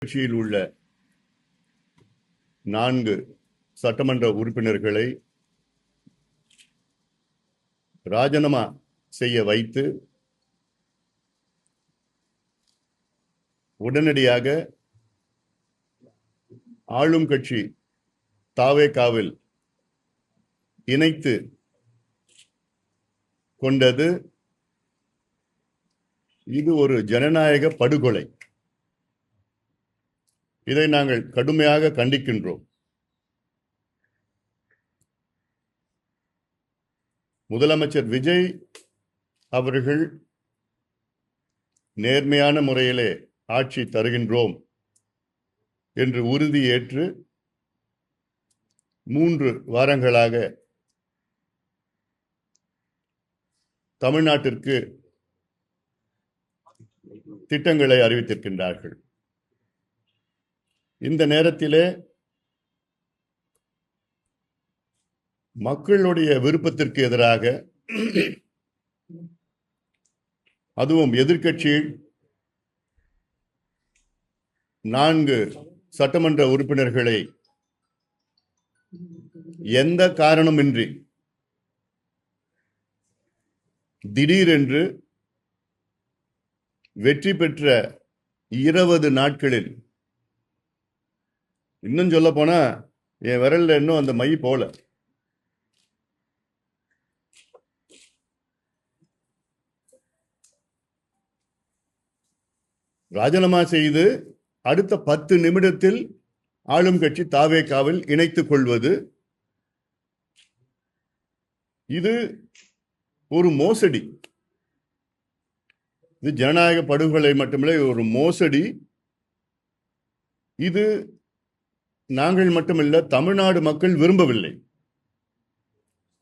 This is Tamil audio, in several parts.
கட்சியில் உள்ள 4 சட்டமன்ற உறுப்பினர்களை ராஜினாமா செய்ய வைத்து உடனடியாக ஆளும் கட்சி தாவேகாவில் இணைத்து கொண்டது இது ஒரு ஜனநாயக படுகொலை. இதை நாங்கள் கடுமையாக கண்டிக்கின்றோம். முதலமைச்சர் விஜய் அவர்கள் நேர்மையான முறையிலே ஆட்சி தருகின்றோம் என்று உறுதியேற்று 3 வாரங்களாக தமிழ்நாட்டிற்கு திட்டங்களை அறிவித்திருக்கின்றார்கள். இந்த நேரத்திலே மக்களுடைய விருப்பத்திற்கு எதிராக அதுவும் எதிர்க்கட்சி 4 சட்டமன்ற உறுப்பினர்களை எந்த காரணமின்றி திடீரென்று வெற்றி பெற்ற 20 நாட்களில், இன்னும் சொல்ல போனா என் விரல்ல இன்னும் அந்த மை போல, ராஜினாமா செய்து அடுத்த 10 நிமிடத்தில் ஆளும் கட்சி தாவேகாவில் இணைத்துக் கொள்வது இது ஒரு மோசடி. இது ஜனநாயக படுகொலை மட்டுமில்லை, ஒரு மோசடி. இது நாங்கள் மட்டுமல்ல, தமிழ்நாடு மக்கள் விரும்பவில்லை.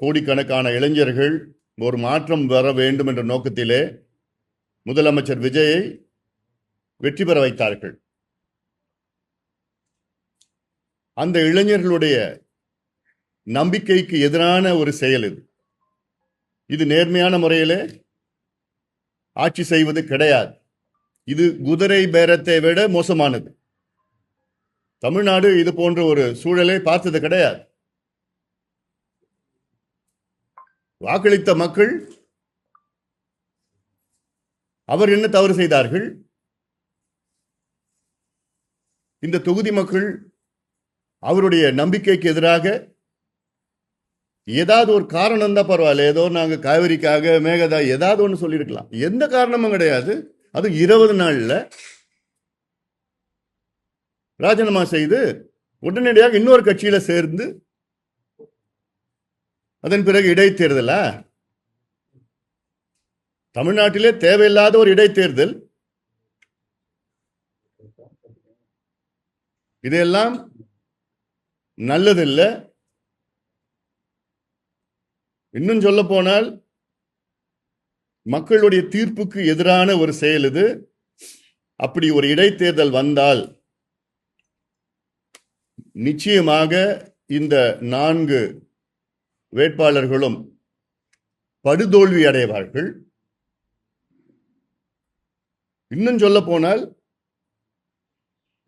கோடிக்கணக்கான இளைஞர்கள் ஒரு மாற்றம் வர வேண்டும் என்ற நோக்கத்திலே முதலமைச்சர் விஜயை வெற்றி பெற வைத்தார்கள். அந்த இளைஞர்களுடைய நம்பிக்கைக்கு எதிரான ஒரு செயல் இது. இது நேர்மையான முறையிலே ஆட்சி செய்வது கிடையாது. இது குதிரை பேரத்தை விட மோசமானது. தமிழ்நாடு இது போன்ற ஒரு சூழலை பார்த்தது கிடையாது. வாக்களித்த மக்கள் அவர் என்ன தவறு செய்தார்கள்? இந்த தொகுதி மக்கள் அவருடைய நம்பிக்கைக்கு எதிராக ஏதாவது ஒரு காரணம் தான் பரவாயில்ல, ஏதோ நாங்க காவிரிக்காக மேகதா ஏதாவது ஒன்று சொல்லியிருக்கலாம். எந்த காரணமும் கிடையாது. அது 20 நாள்ல ராஜினாமா செய்து உடனடியாக இன்னொரு கட்சியில சேர்ந்து அதன் பிறகு இடைத்தேர்தலா? தமிழ்நாட்டிலே தேவையில்லாத ஒரு இடைத்தேர்தல். இதெல்லாம் நல்லதில்லை. இன்னும் சொல்ல போனால் மக்களுடைய தீர்ப்புக்கு எதிரான ஒரு செயல் இது. அப்படி ஒரு இடைத்தேர்தல் வந்தால் நிச்சயமாக இந்த 4 வேட்பாளர்களும் படுதோல்வி அடைவார்கள். இன்னும் சொல்ல போனால்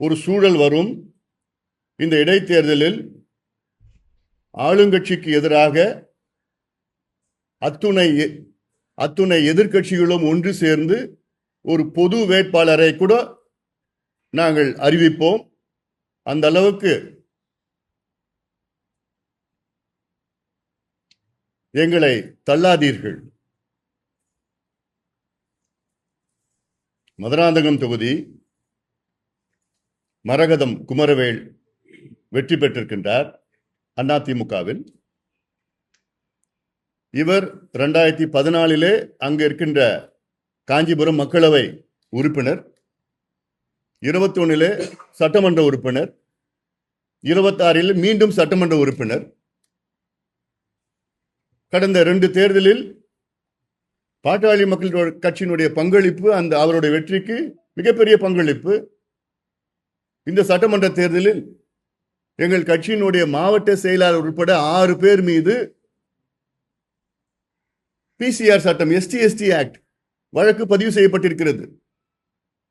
ஒரு சூழல் வரும். இந்த இடைத்தேர்தலில் ஆளுங்கட்சிக்கு எதிராக அத்துணை எதிர்க்கட்சிகளும் ஒன்று சேர்ந்து ஒரு பொது வேட்பாளரை கூட நாங்கள் அறிவிப்போம். அந்த அளவுக்கு எங்களை தள்ளாதீர்கள். மதுராந்தகம் தொகுதி மரகதம் குமரவேல் வெற்றி பெற்றிருக்கின்றார் அதிமுகவில். இவர் 2014 அங்கு இருக்கின்ற காஞ்சிபுரம் மக்களவை உறுப்பினர், 21 சட்டமன்ற உறுப்பினர், 26 மீண்டும் சட்டமன்ற உறுப்பினர். கடந்த 2 தேர்தலில் பாட்டாளி மக்கள் கட்சியினுடைய பங்களிப்பு அவருடைய வெற்றிக்கு மிகப்பெரிய பங்களிப்பு. இந்த சட்டமன்ற தேர்தலில் எங்கள் கட்சியினுடைய மாவட்ட செயலாளர் உட்பட 6 பேர் மீது PCR சட்டம், ST ஆக்ட் வழக்கு பதிவு செய்யப்பட்டிருக்கிறது.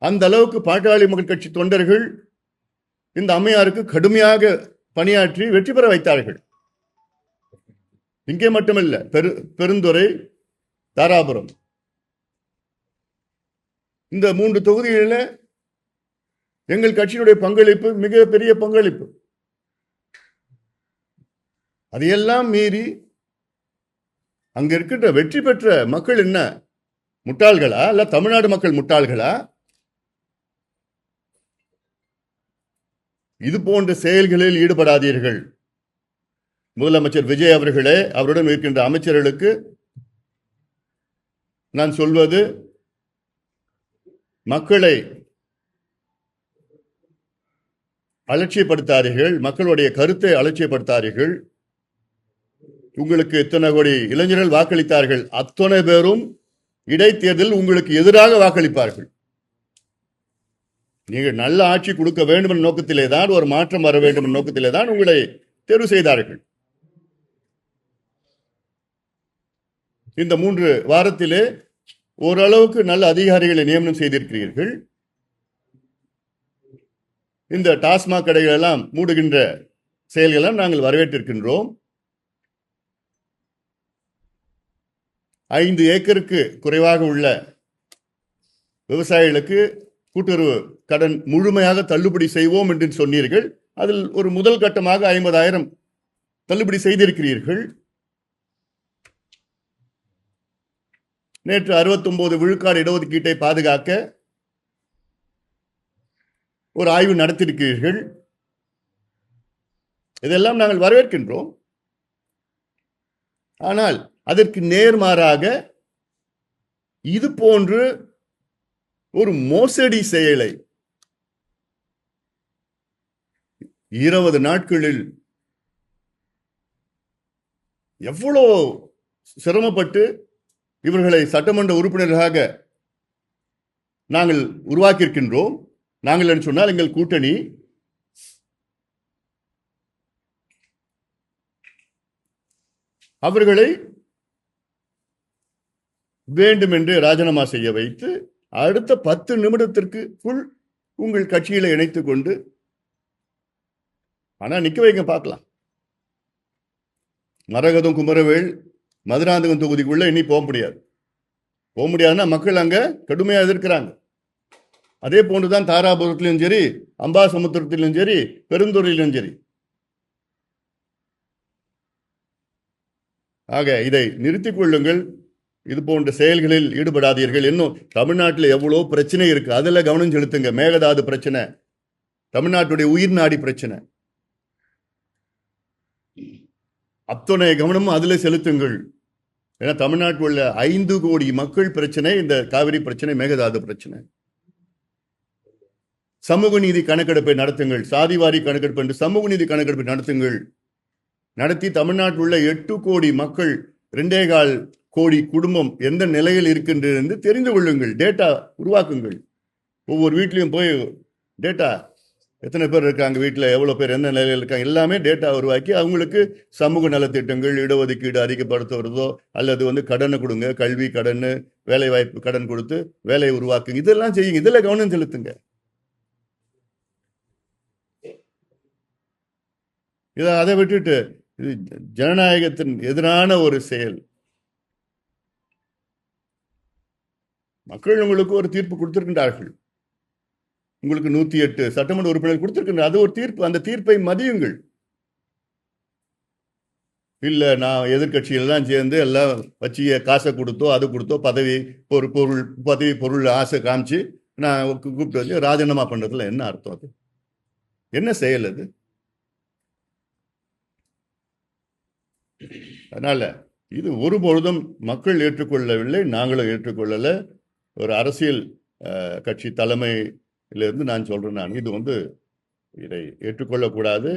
அந்த அளவுக்கு பாட்டாளி மக்கள் கட்சி தொண்டர்கள் இந்த அம்மையாருக்கு கடுமையாக பணியாற்றி வெற்றி பெற வைத்தார்கள். இங்கே மட்டுமல்ல, பெருந்துறை, தாராபுரம், இந்த 3 தொகுதிகளில் எங்கள் கட்சியினுடைய பங்களிப்பு மிக பெரிய பங்களிப்பு. அதையெல்லாம் மீறி அங்க இருக்கின்ற வெற்றி பெற்ற மக்கள் என்ன முட்டாள்களா? இல்ல தமிழ்நாடு மக்கள் முட்டாள்களா? இது போன்ற செயல்களில் ஈடுபடாதீர்கள். முதலமைச்சர் விஜய் அவர்களே, அவருடன் இருக்கின்ற அமைச்சர்களுக்கு நான் சொல்வது, மக்களை அலட்சியப்படுத்தாதீர்கள், மக்களுடைய கருத்தை அலட்சியப்படுத்தாதீர்கள். உங்களுக்கு எத்தனை கோடி இளைஞர்கள் வாக்களித்தார்கள், அத்தனை பேரும் இடைத்தேர்தல் உங்களுக்கு எதிராக வாக்களிப்பார்கள். நீங்கள் நல்ல ஆட்சி கொடுக்க வேண்டும் என்ற நோக்கத்திலே தான், ஒரு மாற்றம் வர வேண்டும் என்ற நோக்கத்திலே தான் உங்களை தேர்வு செய்தார்கள். இந்த 3 வாரத்திலே ஓரளவுக்கு நல்ல அதிகாரிகளை நியமனம் செய்திருக்கிறீர்கள். இந்த டாஸ்மாக் கடைகள் எல்லாம் மூடுகின்ற செயல்களெல்லாம் நாங்கள் வரவேற்றிருக்கின்றோம். 5 ஏக்கருக்கு குறைவாக உள்ள விவசாயிகளுக்கு கூட்டுறவு கடன் முழுமையாக தள்ளுபடி செய்வோம் என்று சொன்னீர்கள். அதில் ஒரு முதல் கட்டமாக 50,000 தள்ளுபடி செய்திருக்கிறீர்கள். நேற்று 69 விழுக்காடு இடஒதுக்கீட்டை பாதுகாக்க ஒரு ஆய்வு நடத்தியிருக்கிறீர்கள். இதெல்லாம் நாங்கள் வரவேற்கின்றோம். ஆனால் அதற்கு நேர்மாறாக இது போன்று ஒரு மோசடி செயலை 20 நாட்களில் எவ்வளோ சிரமப்பட்டு இவர்களை சட்டமன்ற உறுப்பினர்களாக நாங்கள் உருவாக்கியிருக்கின்றோம். நாங்கள் என்று சொன்னால் எங்கள் கூட்டணி. அவர்களை வேண்டுமென்று ராஜினாமா செய்ய வைத்து அடுத்த 10 நிமிடத்திற்குள் உங்கள் கட்சியில இணைத்துக் கொண்டு, ஆனா நிக்க வைங்க பார்க்கலாம். மரகதம், குமரவேல், மதுராந்தகம் தொகுதிக்குள்ள இனி போக முடியாதுன்னா மக்கள் அங்க கடுமையா எதிர்க்கிறாங்க. அதே போன்றுதான் தாராபுரத்திலும் சரி, அம்பாசமுத்திரத்திலும் சரி, பெருந்துறையிலும் சரி. ஆக இதை நிறுத்திக் கொள்ளுங்கள். இது போன்ற செயல்களில் ஈடுபடாதீர்கள். இன்னும் தமிழ்நாட்டில் எவ்வளோ பிரச்சனை இருக்கு, அதில் கவனம் செலுத்துங்க. மேகதாது பிரச்சனை, தமிழ்நாட்டுடைய உயிர் நாடி பிரச்சனை, அத்தனை கவனமும் அதில் செலுத்துங்கள். ஏன்னா தமிழ்நாட்டில் உள்ள 5 கோடி மக்கள் பிரச்சனை இந்த காவிரி பிரச்சனை, மேகதாது பிரச்சனை. சமூக நீதி கணக்கெடுப்பை நடத்துங்கள். சாதிவாரி கணக்கெடுப்பு என்று சமூக நீதி கணக்கெடுப்பை நடத்துங்கள். நடத்தி தமிழ்நாட்டில் உள்ள 8 கோடி மக்கள், 2.25 கோடி குடும்பம் எந்த நிலையில் இருக்கின்றது என்று தெரிந்து கொள்ளுங்கள். டேட்டா உருவாக்குங்கள். ஒவ்வொரு வீட்லையும் போய் டேட்டா, எத்தனை பேர் இருக்காங்க வீட்டில், எவ்வளோ பேர் எந்த நிலையில் இருக்காங்க, எல்லாமே டேட்டா உருவாக்கி அவங்களுக்கு சமூக நலத்திட்டங்கள், இடஒதுக்கீடு அதிகப்படுத்துவதோ அல்லது கடனை கொடுங்க, கல்வி கடன், வேலை வாய்ப்பு கடன் கொடுத்து வேலையை உருவாக்குங்க. இதெல்லாம் செய்யுங்க. இதில் கவனம் செலுத்துங்க. அதை விட்டுட்டு இது ஜனநாயகத்தின் எதிரான ஒரு செயல். மக்கள் உங்களுக்கு ஒரு தீர்ப்பு கொடுத்திருக்கின்றார்கள். உங்களுக்கு 108 சட்டமன்ற உறுப்பினர் கொடுத்திருக்கின்ற, அது ஒரு தீர்ப்பு. அந்த தீர்ப்பை மதியுங்கள். இல்ல நான் எதிர்கட்சியில் தான் சேர்ந்து எல்லாம் வச்சு காசை கொடுத்தோ அது கொடுத்தோ பதவி பொருள் ஆசை காமிச்சு நான் கூப்பிட்டு வச்சு ராஜினாமா பண்றதுல என்ன அர்த்தம்? அது என்ன செயல்? அது அதனால இது ஒருபொழுதும் மக்கள் ஏற்றுக்கொள்ளவில்லை, நாங்களும் ஏற்றுக்கொள்ளல. ஒரு அரசியல் கட்சி தலைமையிலிருந்து நான் சொல்றேன், இது இதை ஏற்றுக்கொள்ளக்கூடாது.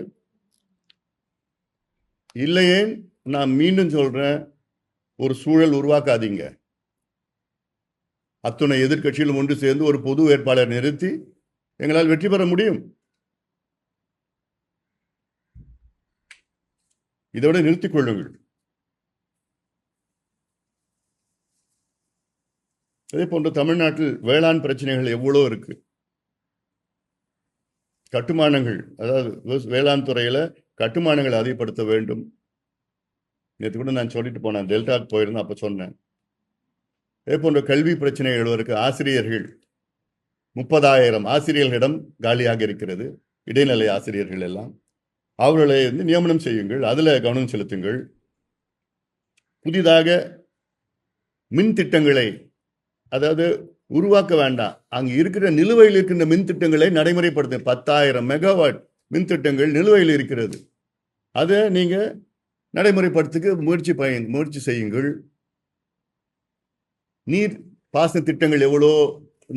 இல்லையே நான் மீண்டும் சொல்றேன், ஒரு சூழல் உருவாக்காதீங்க. அத்துணை எதிர்கட்சிகளும் ஒன்று சேர்ந்து ஒரு பொது வேட்பாளர் நிறுத்தி எங்களால் வெற்றி பெற முடியும். இதோட நிறுத்திக் கொள்ளுங்கள். அதே போன்று தமிழ்நாட்டில் வேளாண் பிரச்சனைகள் எவ்வளோ இருக்கு. கட்டுமானங்கள், அதாவது வேளாண் துறையில கட்டுமானங்களை அதிகப்படுத்த வேண்டும். நேற்று கூட நான் சொல்லிட்டு போனேன், டெல்டாக்கு போயிருந்தேன், அப்ப சொன்னேன். இதே போன்ற கல்வி பிரச்சனை எழுவதற்கு ஆசிரியர்கள் 30,000 ஆசிரியர்களிடம் காலியாக இருக்கிறது. இடைநிலை ஆசிரியர்கள் எல்லாம் அவர்களை நியமனம் செய்யுங்கள், அதுல கவனம் செலுத்துங்கள். புதிதாக மின் திட்டங்களை, அதாவது உருவாக்க வேண்டாம், அங்கு இருக்கிற நிலுவையில் இருக்கின்ற மின் திட்டங்களை நடைமுறைப்படுத்த. 10,000 மெகாவாட் மின் திட்டங்கள் நிலுவையில் இருக்கிறது. அதை நீங்க நடைமுறைப்படுத்துக்கு முயற்சி செய்யுங்கள். நீர் பாசன திட்டங்கள் எவ்வளோ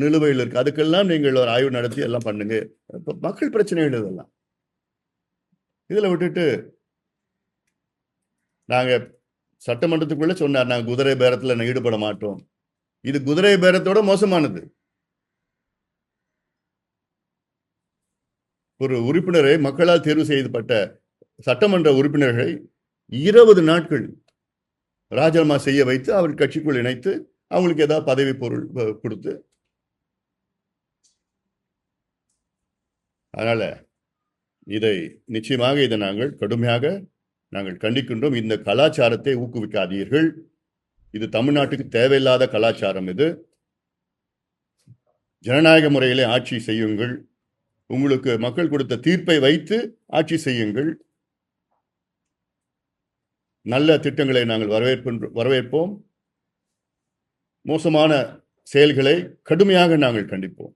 நிலுவையில் இருக்கு, அதுக்கெல்லாம் நீங்கள் ஒரு ஆய்வு நடத்தி எல்லாம் பண்ணுங்க. மக்கள் பிரச்சனைகள் இதெல்லாம் இதுல விட்டுட்டு நாங்க சட்டமன்றத்துக்குள்ள சொன்னார், நாங்க குதிரை பேரத்துல ஈடுபட மாட்டோம். இது குதிரை பேரத்தோட மோசமானது. ஒரு உறுப்பினரை, மக்களால் தேர்வு செய்யப்பட்ட சட்டமன்ற உறுப்பினர்களை 20 நாட்கள் ராஜினாமா செய்ய வைத்து அவர் கட்சிக்குள் இணைத்து அவங்களுக்கு ஏதாவது பதவி பொருள் கொடுத்து, அதனால நிச்சயமாக இதை நாங்கள் கடுமையாக கண்டிக்கின்றோம். இந்த கலாச்சாரத்தை ஊக்குவிக்காதீர்கள். இது தமிழ்நாட்டுக்கு தேவையில்லாத கலாச்சாரம். இது ஜனநாயக முறையிலே ஆட்சி செய்யுங்கள். உங்களுக்கு மக்கள் கொடுத்த தீர்ப்பை வைத்து ஆட்சி செய்யுங்கள். நல்ல திட்டங்களை நாங்கள் வரவேற்போம். மோசமான செயல்களை கடுமையாக நாங்கள் கண்டிப்போம்.